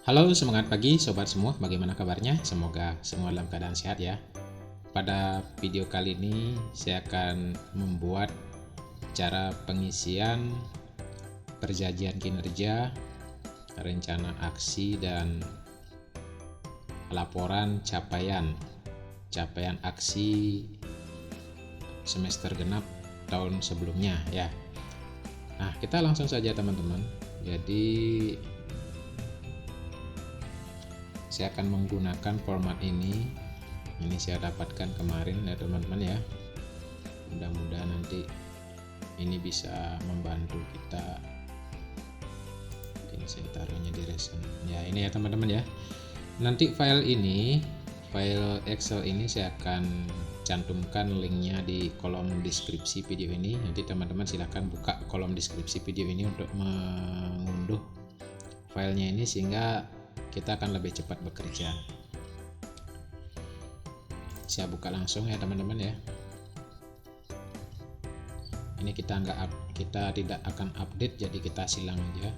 Halo, semangat pagi sobat semua. Bagaimana kabarnya? Semoga semua dalam keadaan sehat ya. Pada video kali ini saya akan membuat cara pengisian perjanjian kinerja, rencana aksi dan laporan capaian aksi semester genap tahun sebelumnya ya. Nah, kita langsung saja teman-teman. Jadi saya akan menggunakan format ini saya dapatkan kemarin ya teman-teman ya. Mudah-mudahan nanti ini bisa membantu kita. Mungkin saya taruhnya di recent ya, ini ya teman-teman ya. Nanti file Excel ini saya akan cantumkan linknya di kolom deskripsi video ini. Nanti teman-teman silahkan buka kolom deskripsi video ini untuk mengunduh filenya ini sehingga kita akan lebih cepat bekerja. Saya buka langsung ya teman-teman ya. Ini kita tidak akan update, jadi kita silang aja.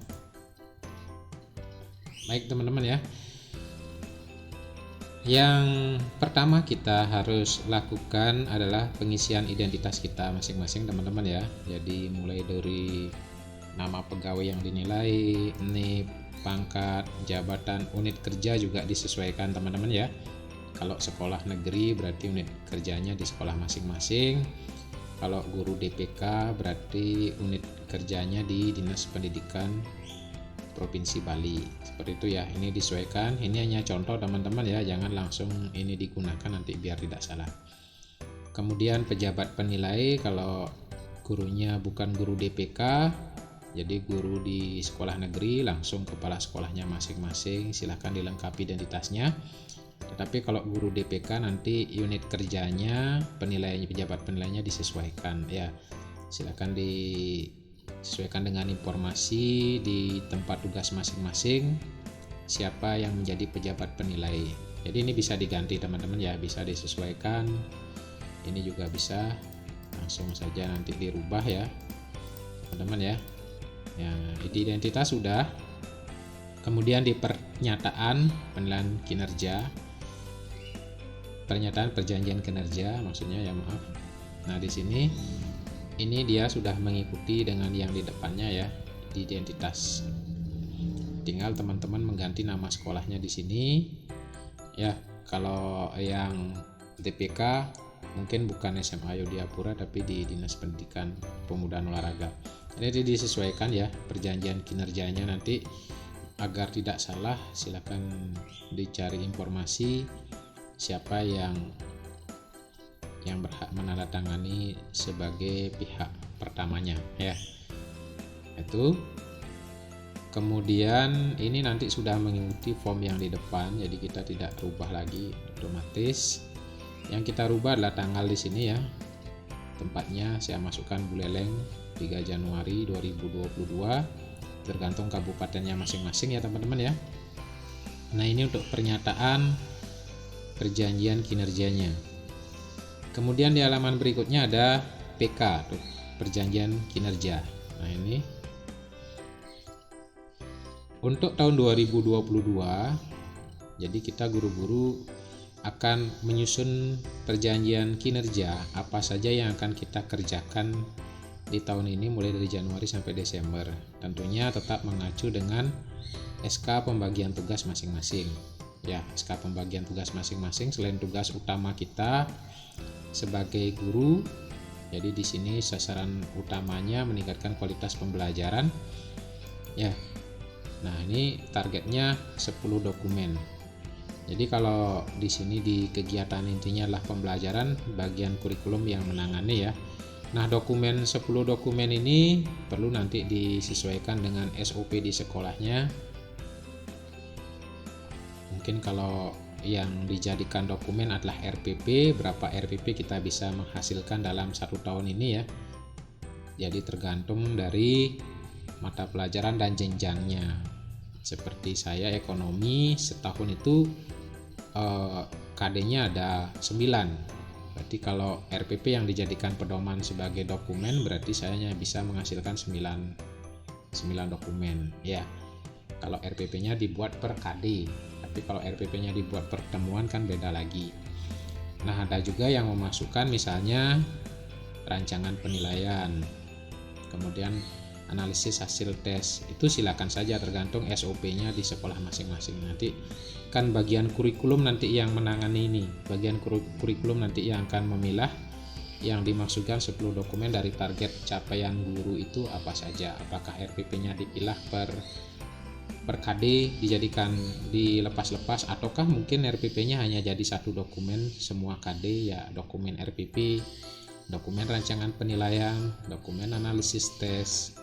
Baik teman-teman ya. Yang pertama kita harus lakukan adalah pengisian identitas kita masing-masing teman-teman ya. Jadi mulai dari nama pegawai yang dinilai, NIP, pangkat, jabatan, unit kerja juga disesuaikan teman-teman ya. Kalau sekolah negeri berarti unit kerjanya di sekolah masing-masing. Kalau guru DPK berarti unit kerjanya di Dinas Pendidikan Provinsi Bali. Seperti itu ya, ini disesuaikan. Ini hanya contoh teman-teman ya, jangan langsung ini digunakan nanti biar tidak salah. Kemudian pejabat penilai, kalau gurunya bukan guru DPK, jadi guru di sekolah negeri langsung kepala sekolahnya masing-masing, silahkan dilengkapi identitasnya. Tetapi kalau guru DPK nanti unit kerjanya, penilaiannya, pejabat penilainya disesuaikan ya. Silahkan disesuaikan dengan informasi di tempat tugas masing-masing siapa yang menjadi pejabat penilai. Jadi ini bisa diganti teman-teman ya, bisa disesuaikan. Ini juga bisa langsung saja nanti dirubah ya teman-teman ya. Ya, identitas sudah. Kemudian di pernyataan penilaian kinerja, pernyataan perjanjian kinerja maksudnya ya, maaf. Nah, di sini ini dia sudah mengikuti dengan yang di depannya ya, di identitas. Tinggal teman-teman mengganti nama sekolahnya di sini. Ya, kalau yang DPK mungkin bukan SMA Yodiapura tapi di Dinas Pendidikan Pemuda dan Olahraga. Jadi disesuaikan ya perjanjian kinerjanya nanti agar tidak salah. Silakan dicari informasi siapa yang berhak menandatangani sebagai pihak pertamanya ya. Itu kemudian ini nanti sudah mengikuti form yang di depan, jadi kita tidak rubah lagi, otomatis. Yang kita rubah adalah tanggal di sini ya. Tempatnya saya masukkan Buleleng 3 Januari 2022, tergantung kabupatennya masing-masing ya teman-teman ya. Nah, ini untuk pernyataan perjanjian kinerjanya. Kemudian di halaman berikutnya ada PK, perjanjian kinerja. Nah, ini untuk tahun 2022, jadi kita guru-guru akan menyusun perjanjian kinerja apa saja yang akan kita kerjakan di tahun ini mulai dari Januari sampai Desember. Tentunya tetap mengacu dengan SK pembagian tugas masing-masing. Ya, SK pembagian tugas masing-masing selain tugas utama kita sebagai guru. Jadi di sini sasaran utamanya meningkatkan kualitas pembelajaran. Ya. Nah, ini targetnya 10 dokumen. Jadi kalau di sini di kegiatan intinya adalah pembelajaran, bagian kurikulum yang menangani ya. Nah, 10 dokumen ini perlu nanti disesuaikan dengan SOP di sekolahnya. Mungkin kalau yang dijadikan dokumen adalah RPP, berapa RPP kita bisa menghasilkan dalam 1 tahun ini ya. Jadi tergantung dari mata pelajaran dan jenjangnya. Seperti saya ekonomi setahun itu KD-nya ada 9. Berarti kalau RPP yang dijadikan pedoman sebagai dokumen berarti saya bisa menghasilkan 9 dokumen ya. kalau RPP-nya dibuat per KD. Tapi kalau RPP-nya dibuat per temuan kan beda lagi. Nah, ada juga yang memasukkan misalnya rancangan penilaian, kemudian analisis hasil tes. Itu silakan saja, tergantung SOP-nya di sekolah masing-masing. Nanti kan bagian kurikulum nanti yang menangani ini. Bagian kurikulum nanti yang akan memilah yang dimaksudkan 10 dokumen dari target capaian guru itu apa saja. Apakah RPP-nya dipilah per KD, dijadikan dilepas-lepas, ataukah mungkin RPP-nya hanya jadi satu dokumen semua KD, ya dokumen RPP, dokumen rancangan penilaian, dokumen analisis tes,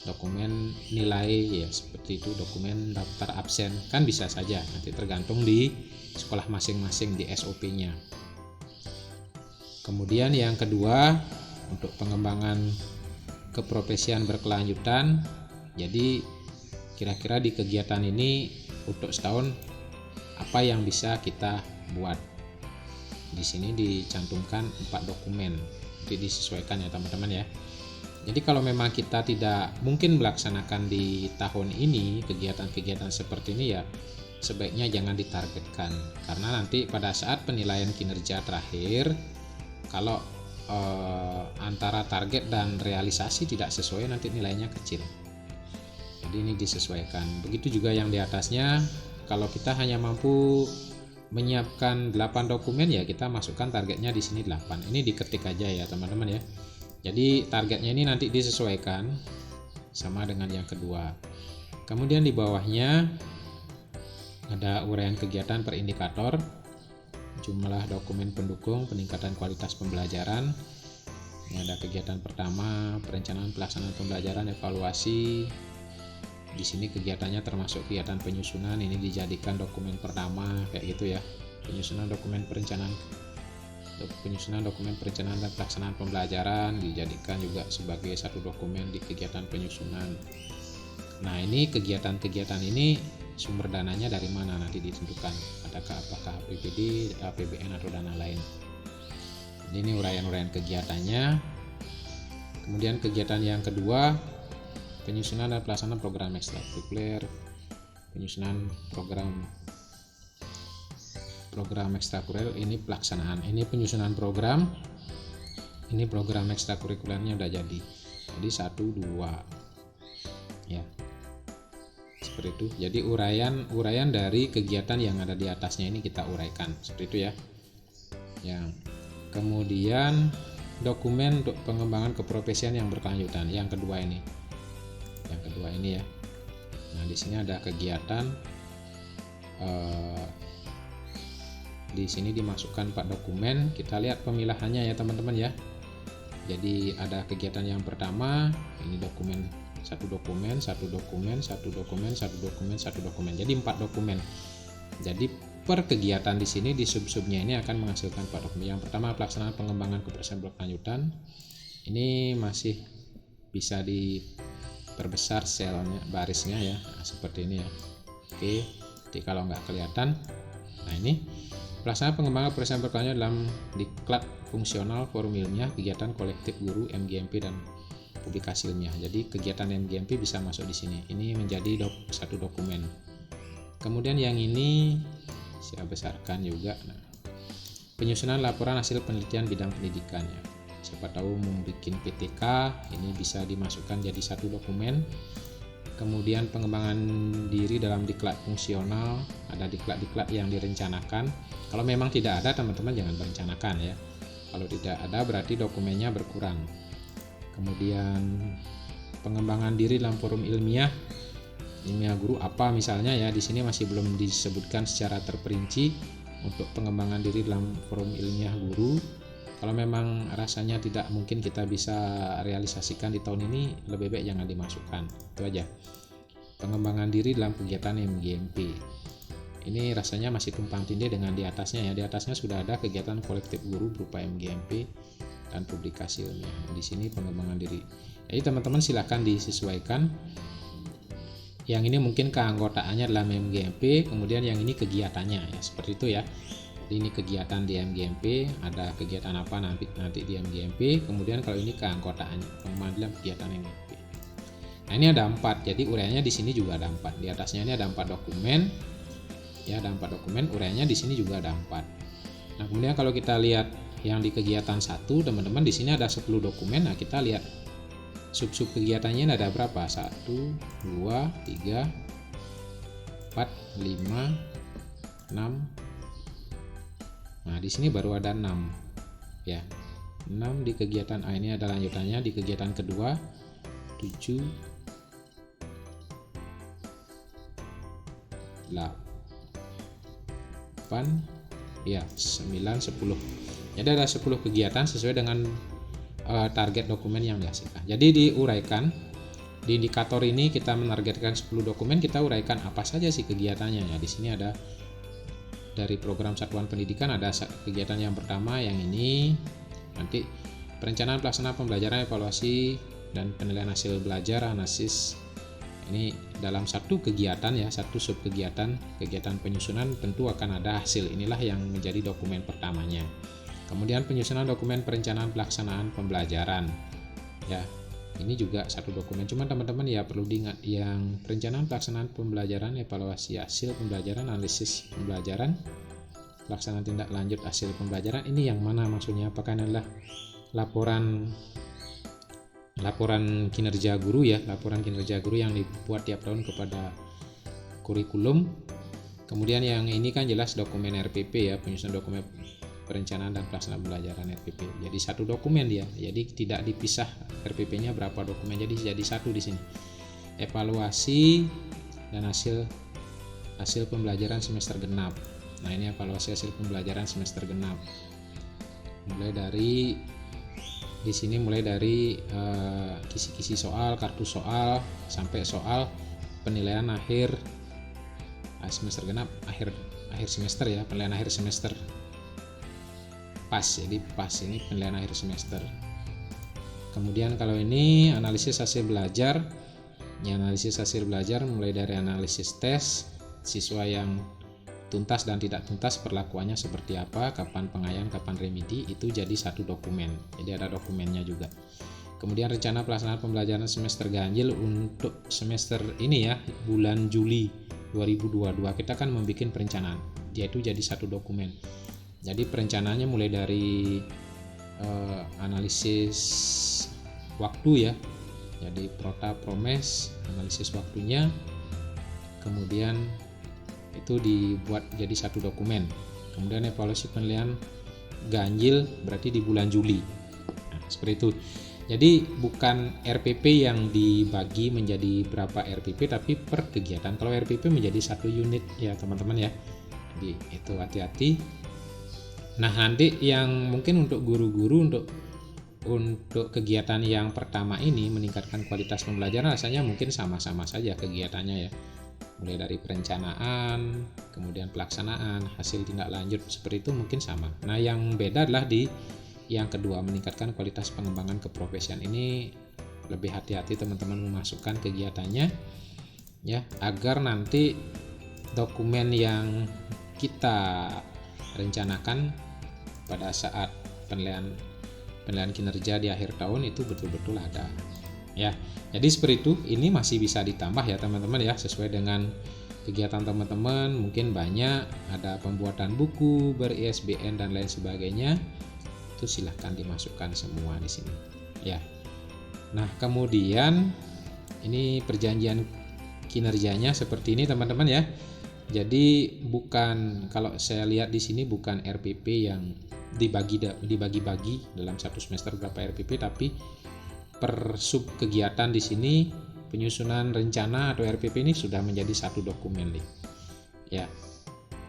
dokumen nilai, ya seperti itu, dokumen daftar absen, kan bisa saja, nanti tergantung di sekolah masing-masing di SOP-nya. Kemudian yang kedua, untuk pengembangan keprofesian berkelanjutan. Jadi kira-kira di kegiatan ini untuk setahun apa yang bisa kita buat. Di sini dicantumkan 4 dokumen. Nanti disesuaikan ya teman-teman ya. Jadi kalau memang kita tidak mungkin melaksanakan di tahun ini kegiatan-kegiatan seperti ini, ya sebaiknya jangan ditargetkan, karena nanti pada saat penilaian kinerja terakhir, kalau antara target dan realisasi tidak sesuai, nanti nilainya kecil. Jadi ini disesuaikan. Begitu juga yang di atasnya, kalau kita hanya mampu menyiapkan 8 dokumen, ya kita masukkan targetnya di sini 8. Ini diketik aja ya teman-teman ya. Jadi targetnya ini nanti disesuaikan sama dengan yang kedua. Kemudian di bawahnya ada uraian kegiatan per indikator, jumlah dokumen pendukung, peningkatan kualitas pembelajaran. Ini ada kegiatan pertama, perencanaan pelaksanaan pembelajaran, evaluasi. Di sini kegiatannya termasuk kegiatan penyusunan, ini dijadikan dokumen pertama kayak gitu ya. Penyusunan dokumen perencanaan dan pelaksanaan pembelajaran dijadikan juga sebagai satu dokumen di kegiatan penyusunan. Nah, ini kegiatan-kegiatan ini sumber dananya dari mana nanti ditentukan, apakah APBD, APBN atau dana lain. Jadi ini uraian-uraian kegiatannya. Kemudian kegiatan yang kedua, penyusunan dan pelaksanaan program ekstrakurikuler, penyusunan program ekstrakurikuler, ini pelaksanaan, ini penyusunan program, ini program ekstrakurikulernya udah jadi 1, 2 ya, seperti itu. Jadi uraian dari kegiatan yang ada di atasnya ini kita uraikan seperti itu ya. Yang kemudian dokumen untuk pengembangan keprofesian yang berkelanjutan, yang kedua ini ya. Nah, di sini ada kegiatan, di sini dimasukkan 4 dokumen. Kita lihat pemilahannya ya teman-teman ya. Jadi ada kegiatan yang pertama, ini satu dokumen. Jadi 4 dokumen. Jadi per kegiatan di sini di sub-subnya ini akan menghasilkan 4 dokumen. Yang pertama, pelaksanaan pengembangan keprofesian berkelanjutan. Ini masih bisa diperbesar selnya, barisnya ya, seperti ini ya. Oke, jadi kalau nggak kelihatan, nah ini pelaksanaan pengembangan keprofesian berkelanjutan dalam diklat fungsional forum ilmiah, kegiatan kolektif guru, MGMP dan publikasi ilmiah. Jadi kegiatan MGMP bisa masuk di sini. Ini menjadi satu dokumen. Kemudian yang ini saya besarkan juga. Nah, penyusunan laporan hasil penelitian bidang pendidikan ya. Siapa tahu membuat PTK, ini bisa dimasukkan jadi satu dokumen. Kemudian pengembangan diri dalam diklat fungsional, ada diklat-diklat yang direncanakan. Kalau memang tidak ada, teman-teman jangan merencanakan ya. Kalau tidak ada berarti dokumennya berkurang. Kemudian pengembangan diri dalam forum ilmiah guru apa misalnya ya, di sini masih belum disebutkan secara terperinci untuk pengembangan diri dalam forum ilmiah guru. Kalau memang rasanya tidak mungkin kita bisa realisasikan di tahun ini, lebih baik jangan dimasukkan. Itu aja. Pengembangan diri dalam kegiatan MGMP. Ini rasanya masih tumpang tindih dengan di atasnya ya. Di atasnya sudah ada kegiatan kolektif guru berupa MGMP dan publikasi ilmiah. Di sini pengembangan diri. Jadi teman-teman silakan disesuaikan. Yang ini mungkin keanggotaannya dalam MGMP, kemudian yang ini kegiatannya ya, seperti itu ya. Ini kegiatan di MGMP, ada kegiatan apa nanti di MGMP, kemudian kalau ini keanggotaannya, pengembangan dalam kegiatan MGMP. Nah, ini ada 4, jadi uraiannya di sini juga ada 4. Di atasnya ini ada 4 dokumen. Ya, ada 4 dokumen, uraiannya di sini juga ada 4. Nah, kemudian kalau kita lihat yang di kegiatan 1, teman-teman, di sini ada 10 dokumen. Nah, kita lihat sub-sub kegiatannya ada berapa? 1, 2, 3, 4, 5, 6. Nah, di sini baru ada 6. Ya. 6 di kegiatan A, ini ada lanjutannya di kegiatan kedua. 7, 8, ya 9, 10. Jadi ada 10 kegiatan sesuai dengan target dokumen yang dihasilkan. Jadi diuraikan di indikator ini, kita menargetkan 10 dokumen, kita uraikan apa saja sih kegiatannya. Ya, di sini ada dari program satuan pendidikan, ada kegiatan yang pertama yang ini, nanti perencanaan pelaksanaan pembelajaran, evaluasi dan penilaian hasil belajar, analisis. Ini dalam satu kegiatan ya, satu sub kegiatan penyusunan tentu akan ada hasil. Inilah yang menjadi dokumen pertamanya. Kemudian penyusunan dokumen perencanaan pelaksanaan pembelajaran. Ya, ini juga satu dokumen. Cuma teman-teman ya perlu diingat, yang perencanaan pelaksanaan pembelajaran, evaluasi hasil pembelajaran, analisis pembelajaran, pelaksanaan tindak lanjut hasil pembelajaran, ini yang mana maksudnya? Apakah ini adalah laporan kinerja guru ya, laporan kinerja guru yang dibuat tiap tahun kepada kurikulum. Kemudian yang ini kan jelas dokumen RPP ya, penyusunan dokumen perencanaan dan pelaksanaan pembelajaran RPP. Jadi satu dokumen dia. Jadi tidak dipisah RPP-nya berapa dokumen. Jadi satu di sini. Evaluasi dan hasil pembelajaran semester genap. Nah, ini evaluasi hasil pembelajaran semester genap. Mulai dari di sini kisi-kisi soal, kartu soal, sampai soal penilaian akhir semester genap, akhir semester ya, penilaian akhir semester. Jadi pas ini penilaian akhir semester. Kemudian kalau ini analisis hasil belajar. Ya, analisis hasil belajar mulai dari analisis tes, siswa yang tuntas dan tidak tuntas perlakuannya seperti apa, kapan pengayaan, kapan remedi, itu jadi satu dokumen. Jadi ada dokumennya juga. Kemudian rencana pelaksanaan pembelajaran semester ganjil untuk semester ini ya, bulan Juli 2022 kita kan membuat perencanaan. Dia itu jadi satu dokumen. Jadi perencanaannya mulai dari analisis waktu ya, jadi prota promes, analisis waktunya, kemudian itu dibuat jadi satu dokumen. Kemudian evaluasi penilaian ganjil berarti di bulan Juli. Nah, seperti itu. Jadi bukan RPP yang dibagi menjadi berapa RPP, tapi per kegiatan. Kalau RPP menjadi satu unit ya teman-teman ya. Jadi itu hati-hati. Nah, nanti yang mungkin untuk guru-guru untuk kegiatan yang pertama ini meningkatkan kualitas pembelajaran, rasanya mungkin sama-sama saja kegiatannya ya. Mulai dari perencanaan, kemudian pelaksanaan, hasil tindak lanjut seperti itu mungkin sama. Nah, yang beda adalah di yang kedua, meningkatkan kualitas pengembangan keprofesian. Ini lebih hati-hati teman-teman memasukkan kegiatannya ya, agar nanti dokumen yang kita rencanakan pada saat penilaian kinerja di akhir tahun itu betul-betul ada ya. Jadi seperti itu, ini masih bisa ditambah ya teman-teman ya, sesuai dengan kegiatan teman-teman. Mungkin banyak, ada pembuatan buku ber-ISBN dan lain sebagainya, itu silahkan dimasukkan semua di sini ya. Nah, kemudian ini perjanjian kinerjanya seperti ini teman-teman ya. Jadi bukan, kalau saya lihat di sini bukan RPP yang dibagi-bagi dalam satu semester berapa RPP, tapi per sub kegiatan di sini penyusunan rencana atau RPP ini sudah menjadi satu dokumen nih ya.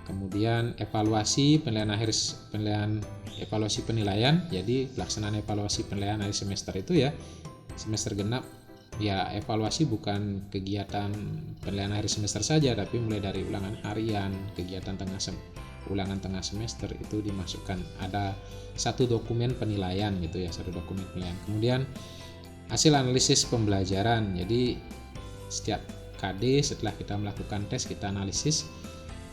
Kemudian evaluasi evaluasi penilaian, jadi pelaksanaan evaluasi penilaian akhir semester itu ya, semester genap ya. Evaluasi bukan kegiatan penilaian akhir semester saja, tapi mulai dari ulangan harian, kegiatan ulangan tengah semester itu dimasukkan, ada satu dokumen penilaian gitu ya, satu dokumen penilaian. Kemudian hasil analisis pembelajaran, jadi setiap KD setelah kita melakukan tes kita analisis.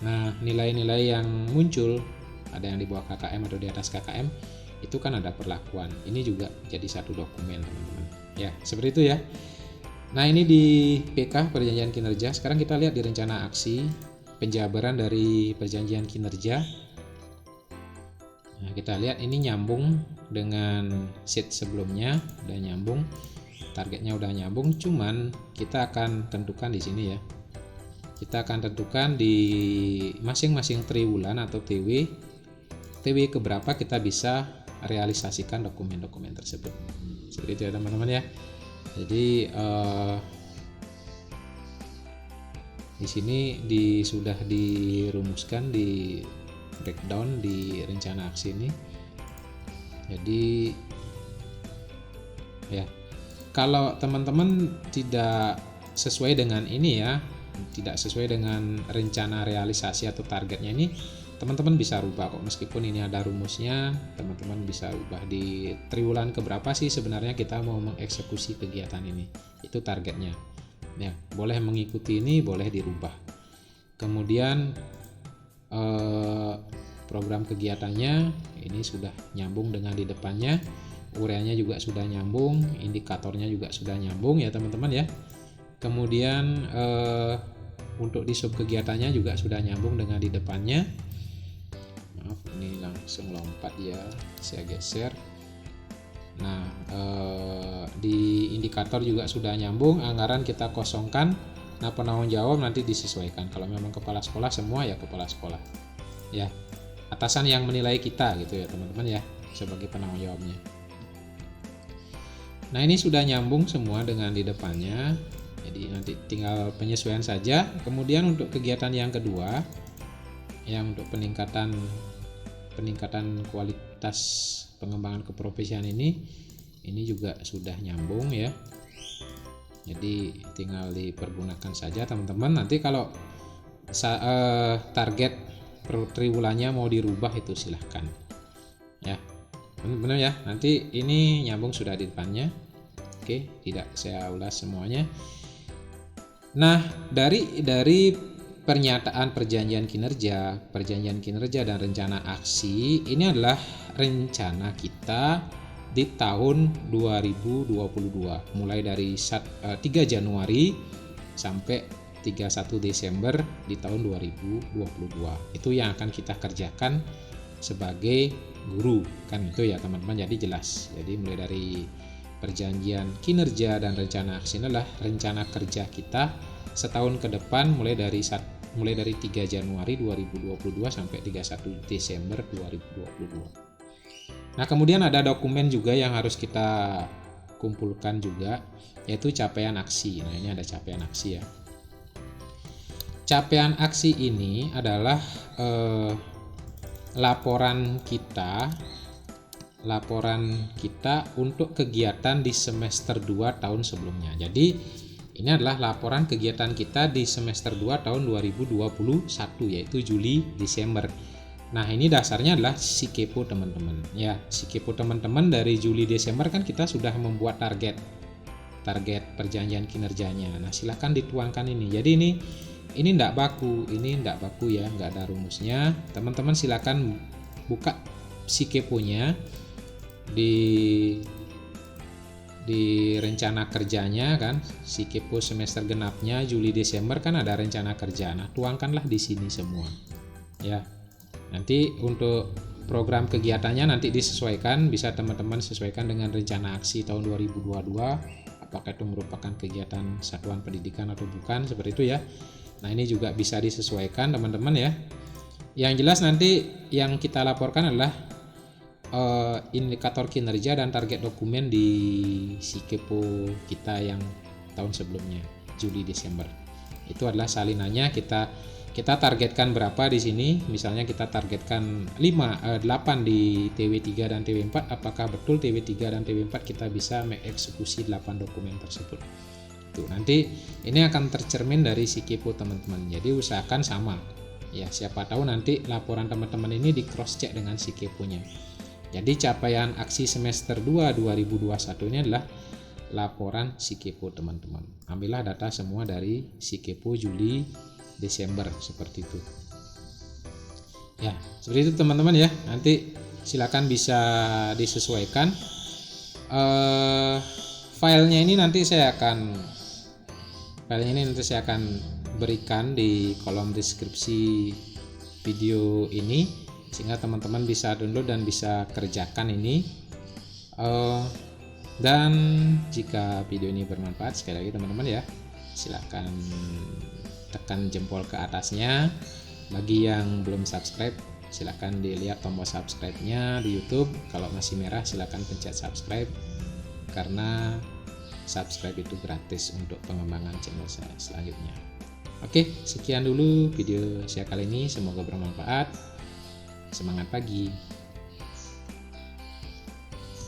Nah, nilai-nilai yang muncul, ada yang di bawah KKM atau di atas KKM, itu kan ada perlakuan. Ini juga jadi satu dokumen teman-teman ya, seperti itu ya. Nah, ini di PK perjanjian kinerja. Sekarang kita lihat di rencana aksi penjabaran dari perjanjian kinerja. Nah, kita lihat ini nyambung dengan sheet sebelumnya, udah nyambung. Targetnya udah nyambung, cuman kita akan tentukan di sini ya. Kita akan tentukan di masing-masing triwulan atau TW keberapa kita bisa realisasikan dokumen-dokumen tersebut. Seperti itu ya teman-teman ya. Jadi di sini sudah dirumuskan di breakdown di rencana aksi ini. Jadi ya, kalau teman-teman tidak sesuai dengan ini ya, tidak sesuai dengan rencana realisasi atau targetnya ini, teman-teman bisa rubah kok. Meskipun ini ada rumusnya, teman-teman bisa rubah di triwulan keberapa sih sebenarnya kita mau mengeksekusi kegiatan ini, itu targetnya ya. Boleh mengikuti ini, boleh dirubah. Kemudian program kegiatannya ini sudah nyambung dengan di depannya, ureanya juga sudah nyambung, indikatornya juga sudah nyambung ya teman-teman ya. Kemudian untuk di sub kegiatannya juga sudah nyambung dengan di depannya. Maaf, ini langsung lompat ya, saya geser. Nah, di indikator juga sudah nyambung, anggaran kita kosongkan. Nah, penanggung jawab nanti disesuaikan. Kalau memang kepala sekolah semua ya kepala sekolah. Ya, atasan yang menilai kita gitu ya teman-teman ya, sebagai penanggung jawabnya. Nah, ini sudah nyambung semua dengan di depannya. Jadi nanti tinggal penyesuaian saja. Kemudian untuk kegiatan yang kedua, yang untuk peningkatan kualitas pengembangan keprofesian ini juga sudah nyambung ya. Jadi tinggal dipergunakan saja teman-teman. Nanti kalau target per triwulannya mau dirubah itu silahkan ya, benar ya. Nanti ini nyambung sudah di depannya. Oke, tidak saya ulas semuanya. Nah, dari pernyataan perjanjian kinerja dan rencana aksi, ini adalah rencana kita di tahun 2022, mulai dari 3 Januari sampai 31 Desember di tahun 2022. Itu yang akan kita kerjakan sebagai guru, kan itu ya teman-teman. Jadi jelas. Jadi mulai dari perjanjian kinerja dan rencana aksi adalah rencana kerja kita setahun ke depan, mulai dari 3 Januari 2022 sampai 31 Desember 2022. Nah, kemudian ada dokumen juga yang harus kita kumpulkan juga, yaitu capaian aksi. Nah, ini ada capaian aksi ya. Capaian aksi ini adalah laporan kita untuk kegiatan di semester 2 tahun sebelumnya. Jadi ini adalah laporan kegiatan kita di semester 2 tahun 2021, yaitu Juli Desember. Nah, ini dasarnya adalah Sikepo teman-teman. Ya, Sikepo teman-teman dari Juli Desember kan kita sudah membuat target perjanjian kinerjanya. Nah, silahkan dituangkan ini. Jadi ini enggak baku, ya, enggak ada rumusnya. Teman-teman silahkan buka Sikeponya di rencana kerjanya kan, Sikepo semester genapnya Juli Desember kan ada rencana kerja. Nah, tuangkanlah di sini semua. Ya. Nanti untuk program kegiatannya nanti disesuaikan, bisa teman-teman sesuaikan dengan rencana aksi tahun 2022, apakah itu merupakan kegiatan satuan pendidikan atau bukan, seperti itu ya. Nah, ini juga bisa disesuaikan teman-teman ya. Yang jelas nanti yang kita laporkan adalah indikator kinerja dan target dokumen di Sikepo kita yang tahun sebelumnya, Juli Desember. Itu adalah salinannya. Kita targetkan berapa di sini. Misalnya kita targetkan 8 di TW3 dan TW4, apakah betul TW3 dan TW4 kita bisa mengeksekusi 8 dokumen tersebut. Tuh, nanti ini akan tercermin dari Sikepo teman-teman. Jadi usahakan sama. Ya, siapa tahu nanti laporan teman-teman ini di cross check dengan Sikeponya. Jadi capaian aksi semester 2 2021 ini adalah laporan Sikepo teman-teman. Ambillah data semua dari Sikepo Juli Desember, seperti itu. Ya, seperti itu teman-teman ya. Nanti silakan bisa disesuaikan. Filenya ini nanti saya akan File ini nanti saya akan berikan di kolom deskripsi video ini, sehingga teman-teman bisa download dan bisa kerjakan ini. Dan jika video ini bermanfaat, sekali lagi teman-teman ya, silakan tekan jempol ke atasnya. Bagi yang belum subscribe, silakan dilihat tombol subscribe-nya di YouTube. Kalau masih merah, silakan pencet subscribe, karena subscribe itu gratis untuk pengembangan channel saya selanjutnya. Oke, sekian dulu video saya kali ini, semoga bermanfaat. Semangat pagi.